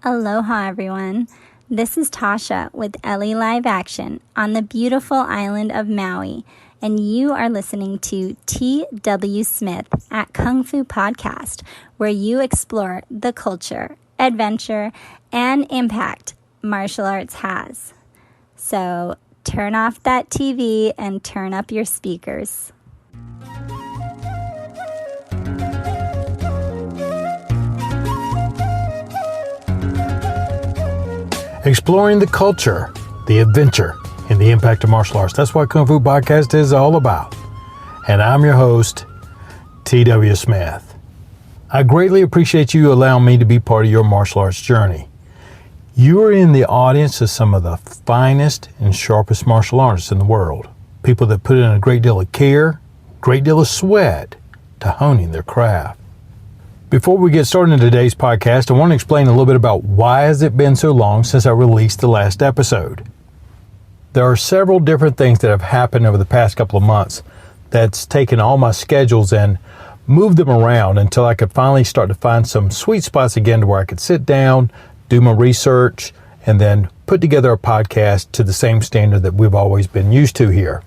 Aloha, everyone. This is Tasha with Ellie Live Action on the beautiful island of Maui, and you are listening to T.W. Smith at Kung Fu Podcast, where you explore the culture, adventure, and impact martial arts has. So turn off that TV and turn up your speakers. Exploring the culture, the adventure, and the impact of martial arts. That's what Kung Fu Podcast is all about. And I'm your host, T.W. Smith. I greatly appreciate you allowing me to be part of your martial arts journey. You are in the audience of some of the finest and sharpest martial artists in the world. People that put in a great deal of care, great deal of sweat to honing their craft. Before we get started in today's podcast, I want to explain a little bit about why has it been so long since I released the last episode. There are several different things that have happened over the past couple of months that's taken all my schedules and moved them around until I could finally start to find some sweet spots again to where I could sit down, do my research, and then put together a podcast to the same standard that we've always been used to here.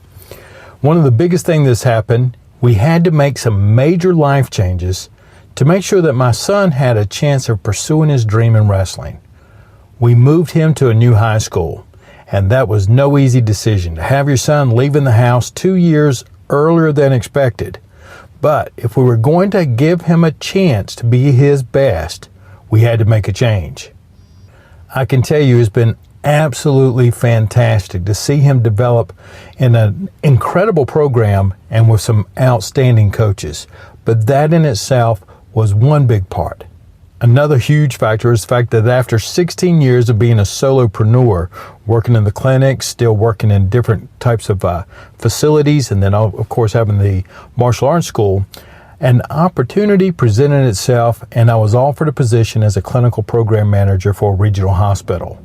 One of the biggest things that's happened, we had to make some major life changes to make sure that my son had a chance of pursuing his dream in wrestling. We moved him to a new high school, and that was no easy decision to have your son leaving the house 2 years earlier than expected. But if we were going to give him a chance to be his best, we had to make a change. I can tell you it's been absolutely fantastic to see him develop in an incredible program and with some outstanding coaches. But that in itself was one big part. Another huge factor is the fact that after 16 years of being a solopreneur, working in the clinics, still working in different types of facilities, and then of course having the martial arts school, an opportunity presented itself and I was offered a position as a clinical program manager for a regional hospital.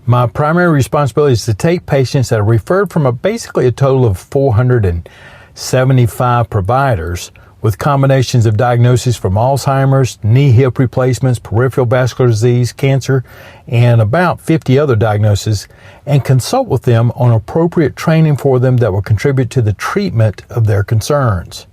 My primary responsibility is to take patients that are referred from basically a total of 475 providers with combinations of diagnoses from Alzheimer's, knee hip replacements, peripheral vascular disease, cancer, and about 50 other diagnoses, and consult with them on appropriate training for them that will contribute to the treatment of their concerns.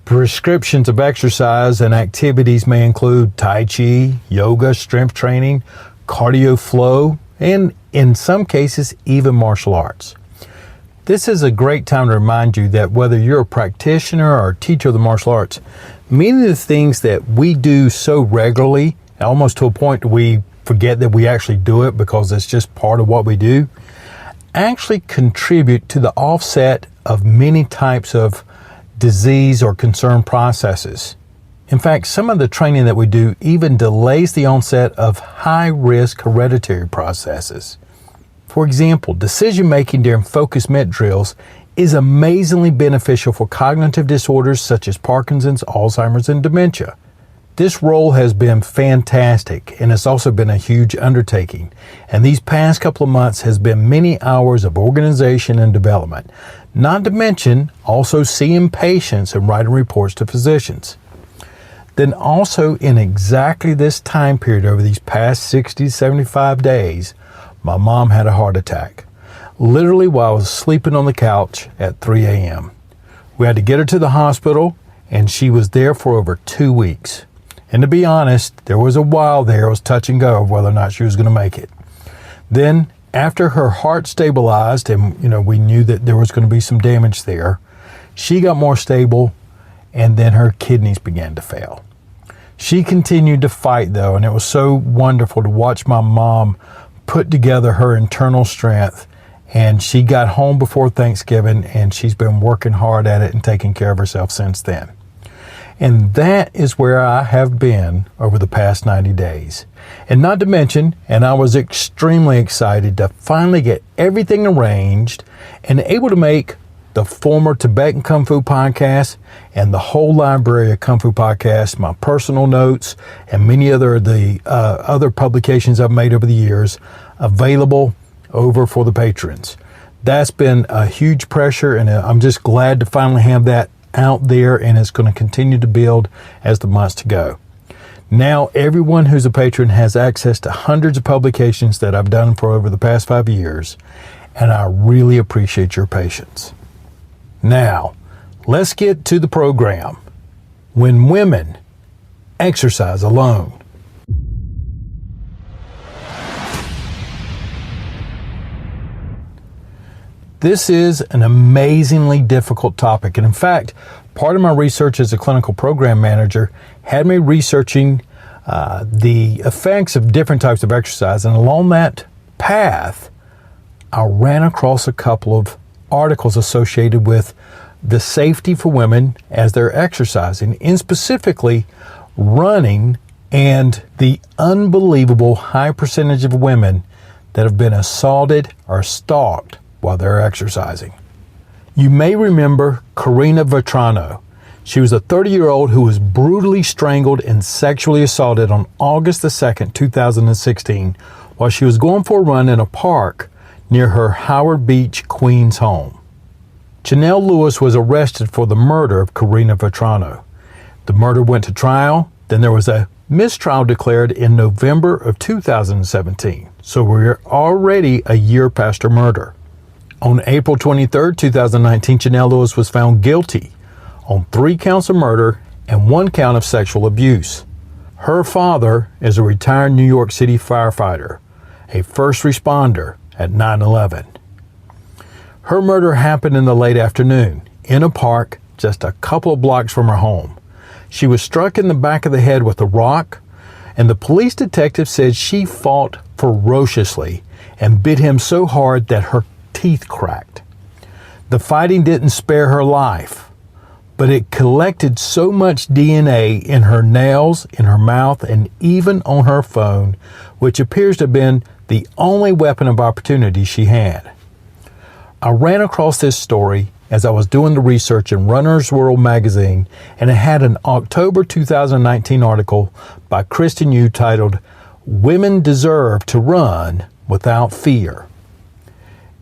Prescriptions of exercise and activities may include Tai Chi, yoga, strength training, cardio flow, and in some cases, even martial arts. This is a great time to remind you that whether you're a practitioner or a teacher of the martial arts, many of the things that we do so regularly, almost to a point we forget that we actually do it because it's just part of what we do, actually contribute to the offset of many types of disease or concern processes. In fact, some of the training that we do even delays the onset of high-risk hereditary processes. For example, decision-making during focus mitt drills is amazingly beneficial for cognitive disorders such as Parkinson's, Alzheimer's, and dementia. This role has been fantastic and it's also been a huge undertaking. And these past couple of months has been many hours of organization and development, not to mention also seeing patients and writing reports to physicians. Then also in exactly this time period over these past 60 to 75 days, my mom had a heart attack, literally while I was sleeping on the couch at 3 a.m. We had to get her to the hospital, and she was there for over 2 weeks. And to be honest, there was a while there it was touch and go of whether or not she was going to make it. Then, after her heart stabilized, and we knew that there was going to be some damage there, she got more stable, and then her kidneys began to fail. She continued to fight, though, and it was so wonderful to watch my mom put together her internal strength, and she got home before Thanksgiving, and she's been working hard at it and taking care of herself since then. And that is where I have been over the past 90 days. And not to mention, and I was extremely excited to finally get everything arranged and able to make the former Tibetan Kung Fu podcast and the whole library of Kung Fu podcasts, my personal notes, and many other publications I've made over the years available over for the patrons. That's been a huge pressure, and I'm just glad to finally have that out there, and it's going to continue to build as the months to go. Now everyone who's a patron has access to hundreds of publications that I've done for over the past 5 years, and I really appreciate your patience. Now, let's get to the program. When women exercise alone. This is an amazingly difficult topic, and in fact, part of my research as a clinical program manager had me researching the effects of different types of exercise, and along that path, I ran across a couple of articles associated with the safety for women as they're exercising, and specifically running, and the unbelievable high percentage of women that have been assaulted or stalked while they're exercising. You may remember Karina Vetrano. She was a 30-year-old who was brutally strangled and sexually assaulted on August the 2nd, 2016, while she was going for a run in a park near her Howard Beach, Queens home. Janelle Lewis was arrested for the murder of Karina Vetrano. The murder went to trial, then there was a mistrial declared in November of 2017. So we're already a year past her murder. On April 23, 2019, Janelle Lewis was found guilty on 3 counts of murder and 1 count of sexual abuse. Her father is a retired New York City firefighter, a first responder at 9/11. Her murder happened in the late afternoon in a park just a couple of blocks from her home. She was struck in the back of the head with a rock, and the police detective said she fought ferociously and bit him so hard that her teeth cracked. The fighting didn't spare her life, but it collected so much DNA in her nails, in her mouth, and even on her phone, which appears to have been the only weapon of opportunity she had. I ran across this story as I was doing the research in Runner's World magazine, and it had an October 2019 article by Kristen Yu titled, "Women Deserve to Run Without Fear."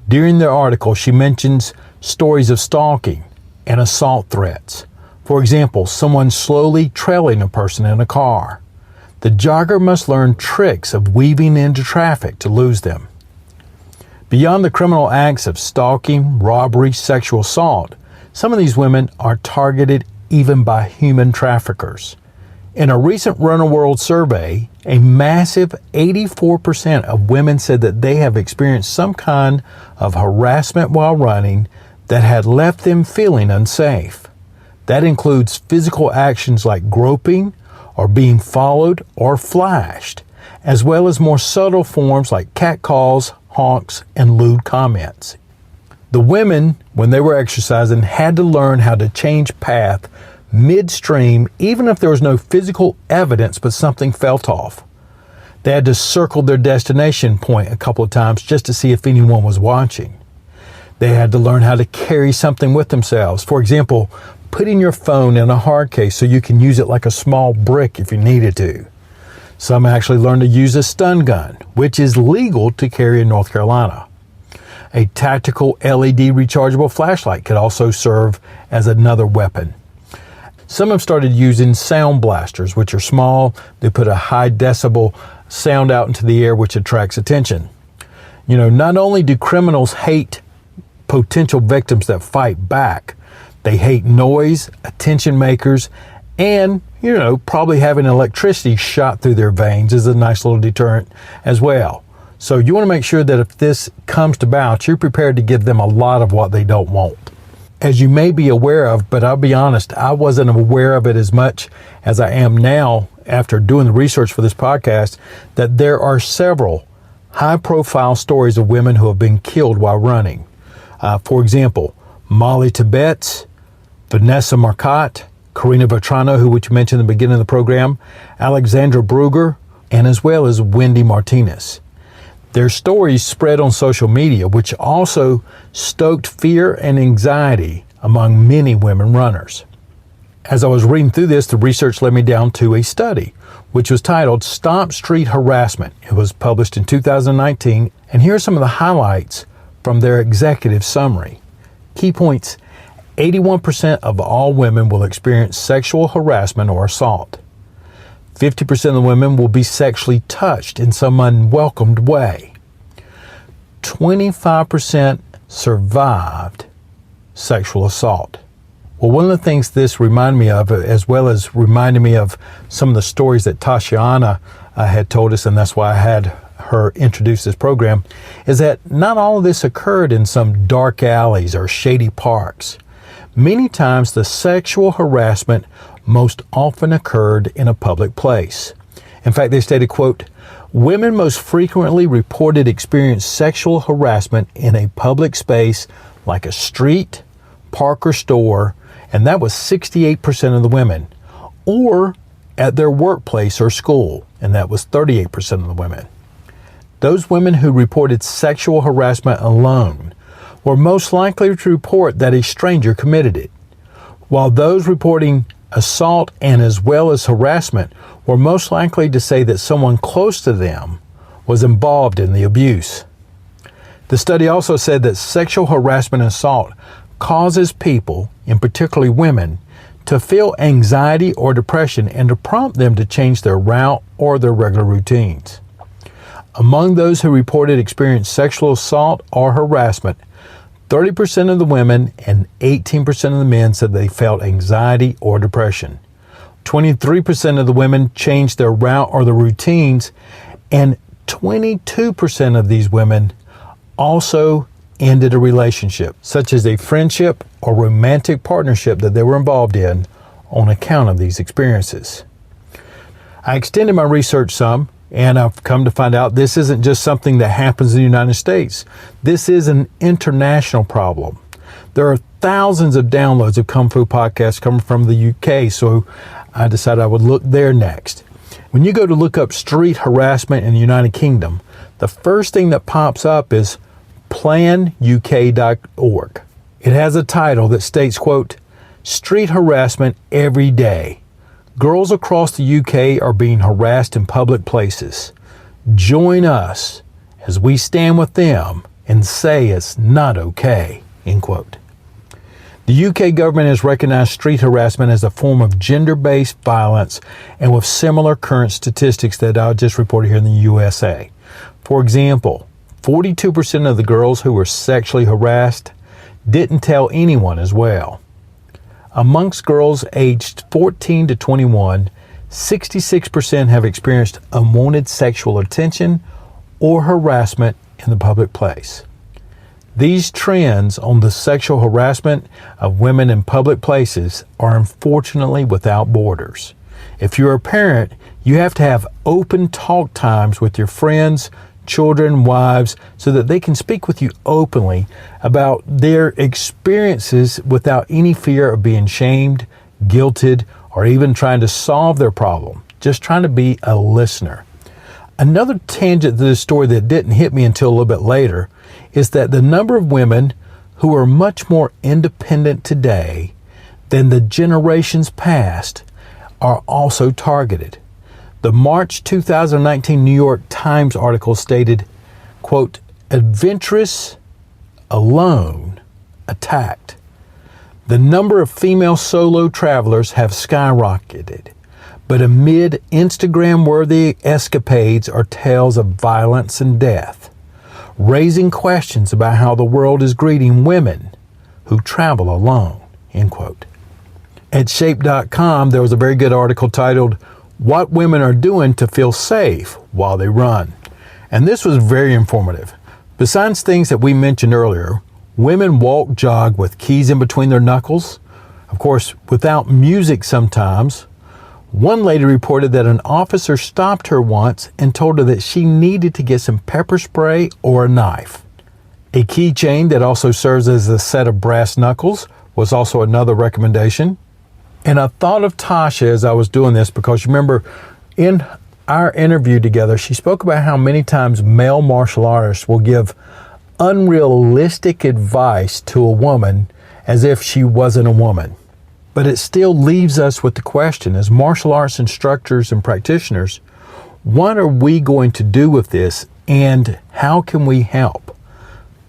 During the article, she mentions stories of stalking and assault threats. For example, someone slowly trailing a person in a car. The jogger must learn tricks of weaving into traffic to lose them. Beyond the criminal acts of stalking, robbery, sexual assault, some of these women are targeted even by human traffickers. In a recent Runner World survey, a massive 84% of women said that they have experienced some kind of harassment while running that had left them feeling unsafe. That includes physical actions like groping or being followed or flashed, as well as more subtle forms like catcalls, honks, and lewd comments. The women, when they were exercising, had to learn how to change path midstream, even if there was no physical evidence but something felt off. They had to circle their destination point a couple of times just to see if anyone was watching. They had to learn how to carry something with themselves. For example, putting your phone in a hard case so you can use it like a small brick if you needed to. Some actually learned to use a stun gun, which is legal to carry in North Carolina. A tactical LED rechargeable flashlight could also serve as another weapon. Some have started using sound blasters, which are small. They put a high decibel sound out into the air, which attracts attention. You know, not only do criminals hate potential victims that fight back, they hate noise, attention makers, and, you know, probably having electricity shot through their veins is a nice little deterrent as well. So you want to make sure that if this comes to bout, you're prepared to give them a lot of what they don't want. As you may be aware of, but I'll be honest, I wasn't aware of it as much as I am now after doing the research for this podcast, that there are several high-profile stories of women who have been killed while running. For example, Molly Tibbetts, Vanessa Marcotte, Karina Vetrano, who we mentioned in the beginning of the program, Alexandra Brugger, and as well as Wendy Martinez. Their stories spread on social media, which also stoked fear and anxiety among many women runners. As I was reading through this, the research led me down to a study, which was titled Stop Street Harassment. It was published in 2019, and here are some of the highlights from their executive summary. Key points: 81% of all women will experience sexual harassment or assault. 50% of the women will be sexually touched in some unwelcomed way. 25% survived sexual assault. Well, one of the things this reminded me of, as well as reminding me of some of the stories that Tashiana had told us, and that's why I had her introduce this program, is that not all of this occurred in some dark alleys or shady parks. Many times the sexual harassment most often occurred in a public place. In fact, they stated, quote, women most frequently reported experienced sexual harassment in a public space like a street, park, or store, and that was 68% of the women, or at their workplace or school, and that was 38% of the women. Those women who reported sexual harassment alone were most likely to report that a stranger committed it, while those reporting assault and as well as harassment were most likely to say that someone close to them was involved in the abuse. The study also said that sexual harassment and assault causes people, and particularly women, to feel anxiety or depression and to prompt them to change their route or their regular routines. Among those who reported experienced sexual assault or harassment, 30% of the women and 18% of the men said they felt anxiety or depression. 23% of the women changed their route or their routines, and 22% of these women also ended a relationship, such as a friendship or romantic partnership that they were involved in on account of these experiences. I extended my research some, and I've come to find out this isn't just something that happens in the United States. This is an international problem. There are thousands of downloads of Kung Fu podcasts coming from the UK, so I decided I would look there next. When you go to look up street harassment in the United Kingdom, the first thing that pops up is planuk.org. It has a title that states, quote, street harassment every day. Girls across the UK are being harassed in public places. Join us as we stand with them and say it's not okay, end quote. The UK government has recognized street harassment as a form of gender-based violence, and with similar current statistics that I just reported here in the USA. For example, 42% of the girls who were sexually harassed didn't tell anyone as well. Amongst girls aged 14 to 21, 66% have experienced unwanted sexual attention or harassment in the public place. These trends on the sexual harassment of women in public places are unfortunately without borders. If you're a parent, you have to have open talk times with your friends, children, wives, so that they can speak with you openly about their experiences without any fear of being shamed, guilted, or even trying to solve their problem. Just trying to be a listener. Another tangent to this story that didn't hit me until a little bit later is that the number of women who are much more independent today than the generations past are also targeted. The March 2019 New York Times article stated, quote, adventurous, alone, attacked. The number of female solo travelers have skyrocketed, but amid Instagram-worthy escapades are tales of violence and death, raising questions about how the world is greeting women who travel alone, end quote. At Shape.com, there was a very good article titled, What Women Are Doing to Feel Safe While They Run. And this was very informative. Besides things that we mentioned earlier, women walk, jog with keys in between their knuckles, of course, without music sometimes. One lady reported that an officer stopped her once and told her that she needed to get some pepper spray or a knife. A keychain that also serves as a set of brass knuckles was also another recommendation. And I thought of Tasha as I was doing this because remember, in our interview together, she spoke about how many times male martial artists will give unrealistic advice to a woman as if she wasn't a woman. But it still leaves us with the question, as martial arts instructors and practitioners, what are we going to do with this and how can we help?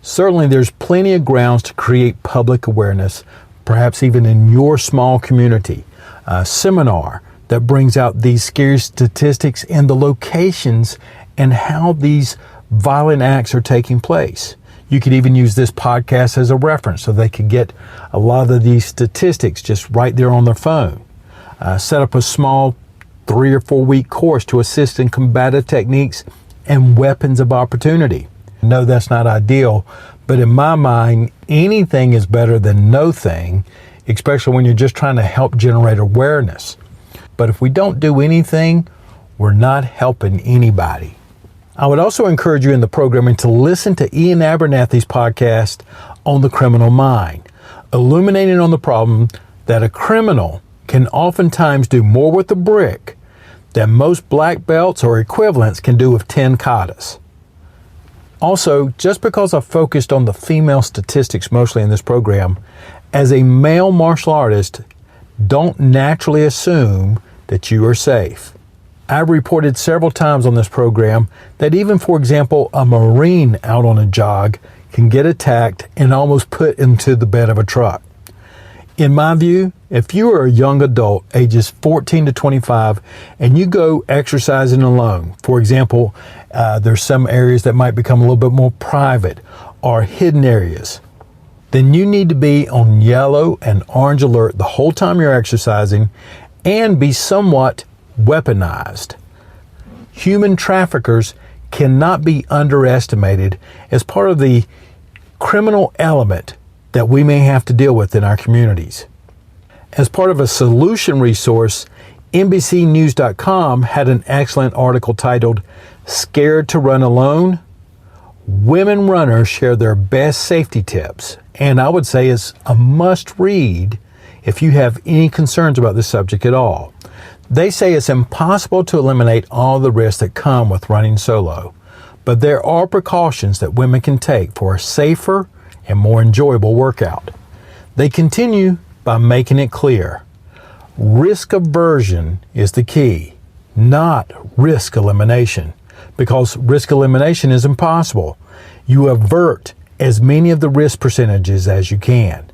Certainly there's plenty of grounds to create public awareness, perhaps even in your small community. A seminar, that brings out these scary statistics and the locations and how these violent acts are taking place. You could even use this podcast as a reference so they could get a lot of these statistics just right there on their phone. Set up a small 3 or 4 week course to assist in combative techniques and weapons of opportunity. No, that's not ideal, but in my mind, anything is better than no thing, especially when you're just trying to help generate awareness. But if we don't do anything, we're not helping anybody. I would also encourage you in the programming to listen to Ian Abernathy's podcast on the criminal mind, illuminating on the problem that a criminal can oftentimes do more with a brick than most black belts or equivalents can do with 10 katas. Also, just because I focused on the female statistics mostly in this program, as a male martial artist, don't naturally assume that you are safe. I've reported several times on this program that even, for example, a Marine out on a jog can get attacked and almost put into the bed of a truck. In my view, if you are a young adult, ages 14 to 25, and you go exercising alone, for example, there's some areas that might become a little bit more private or hidden areas, then you need to be on yellow and orange alert the whole time you're exercising and be somewhat weaponized. Human traffickers cannot be underestimated as part of the criminal element that we may have to deal with in our communities. As part of a solution resource, NBCnews.com had an excellent article titled, "Scared to Run Alone? Women runners share their best safety tips." And I would say it's a must read if you have any concerns about this subject at all. They say it's impossible to eliminate all the risks that come with running solo, but there are precautions that women can take for a safer and more enjoyable workout. They continue by making it clear, risk aversion is the key, not risk elimination, because risk elimination is impossible. You avert as many of the risk percentages as you can.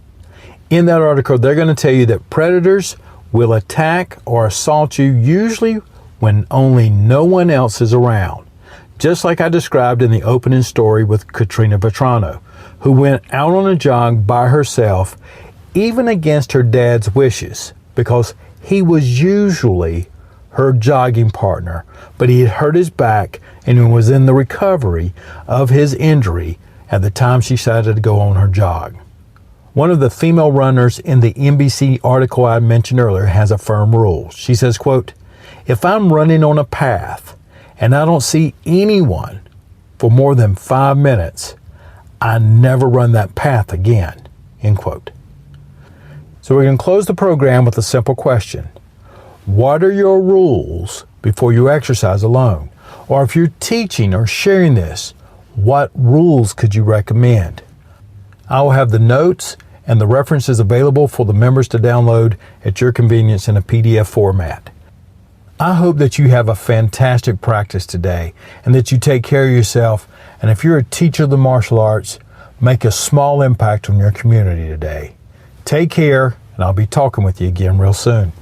In that article, they're going to tell you that predators will attack or assault you usually when only no one else is around. Just like I described in the opening story with Katrina Vetrano, who went out on a jog by herself, even against her dad's wishes, because he was usually her jogging partner, but he had hurt his back and was in the recovery of his injury at the time she decided to go on her jog. One of the female runners in the NBC article I mentioned earlier has a firm rule. She says, quote, "If I'm running on a path and I don't see anyone for more than 5 minutes, I never run that path again," end quote. So we're going to close the program with a simple question. What are your rules before you exercise alone? Or if you're teaching or sharing this, what rules could you recommend? I will have the notes and the references available for the members to download at your convenience in a PDF format. I hope that you have a fantastic practice today and that you take care of yourself. And if you're a teacher of the martial arts, make a small impact on your community today. Take care, and I'll be talking with you again real soon.